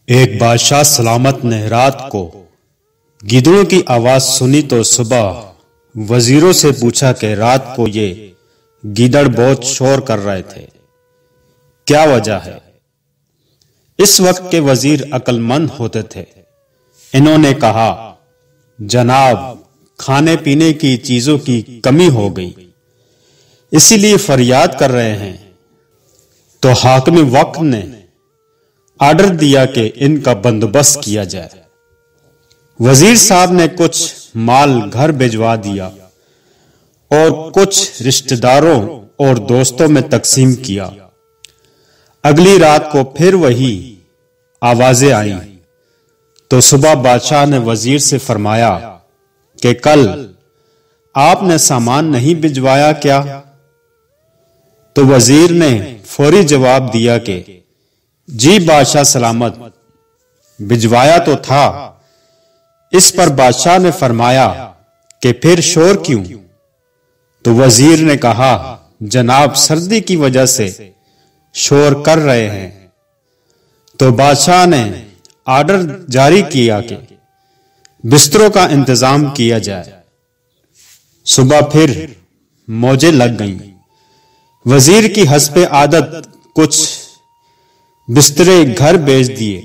ایک بادشاہ سلامت نے رات کو گیدڑوں کی آواز سنی تو صبح وزیروں سے پوچھا کہ رات کو یہ گیدڑ بہت شور کر رہے تھے، کیا وجہ ہے؟ اس وقت کے وزیر عقل مند ہوتے تھے۔ انہوں نے کہا، جناب، کھانے پینے کی چیزوں کی کمی ہو گئی، اسی لیے فریاد کر رہے ہیں۔ تو حاکم وقت نے آرڈر دیا کہ ان کا بندوبست کیا جائے۔ وزیر صاحب نے کچھ مال گھر بھجوا دیا اور کچھ رشتہ داروں اور دوستوں میں تقسیم کیا۔ اگلی رات کو پھر وہی آوازیں آئیں تو صبح بادشاہ نے وزیر سے فرمایا کہ کل آپ نے سامان نہیں بھجوایا کیا؟ تو وزیر نے فوری جواب دیا کہ جی بادشاہ سلامت، بھجوایا تو تھا۔ اس پر بادشاہ نے فرمایا کہ پھر شور کیوں؟ تو وزیر نے کہا، جناب، سردی کی وجہ سے شور کر رہے ہیں۔ تو بادشاہ نے آرڈر جاری کیا کہ بستروں کا انتظام کیا جائے۔ صبح پھر موجیں لگ گئیں۔ وزیر کی حسب عادت کچھ بسترے گھر بھیج دیے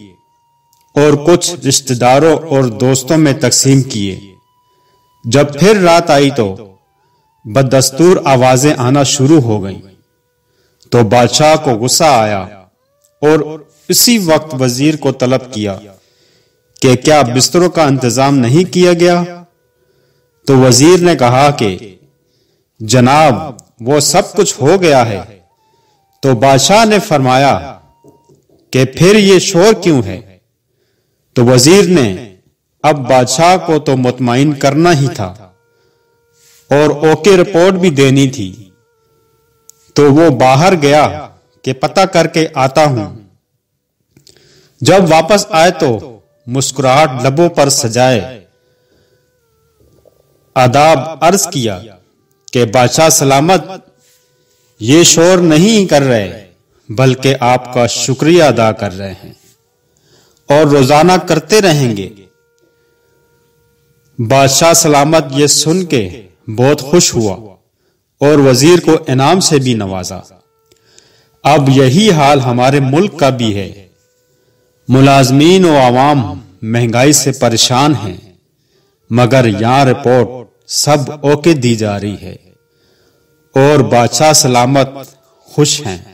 اور کچھ رشتہ داروں اور دوستوں میں تقسیم کیے۔ جب پھر رات آئی تو بدستور آوازیں آنا شروع ہو گئیں تو بادشاہ کو غصہ آیا اور اسی وقت وزیر کو طلب کیا کہ کیا بستروں کا انتظام نہیں کیا گیا؟ تو وزیر نے کہا کہ جناب، وہ سب کچھ ہو گیا ہے۔ تو بادشاہ نے فرمایا کہ پھر یہ شور کیوں ہے؟ تو وزیر نے اب بادشاہ کو تو مطمئن کرنا ہی تھا اور اوکے رپورٹ بھی دینی تھی، تو وہ باہر گیا کہ پتہ کر کے آتا ہوں۔ جب واپس آئے تو مسکراہٹ لبوں پر سجائے آداب عرض کیا کہ بادشاہ سلامت، یہ شور نہیں کر رہے بلکہ آپ کا شکریہ ادا کر رہے ہیں اور روزانہ کرتے رہیں گے۔ بادشاہ سلامت یہ سن کے بہت خوش ہوا اور وزیر کو انعام سے بھی نوازا۔ اب یہی حال ہمارے ملک کا بھی ہے۔ ملازمین و عوام مہنگائی سے پریشان ہیں، مگر یہاں رپورٹ سب اوکے دی جا رہی ہے اور بادشاہ سلامت خوش ہیں۔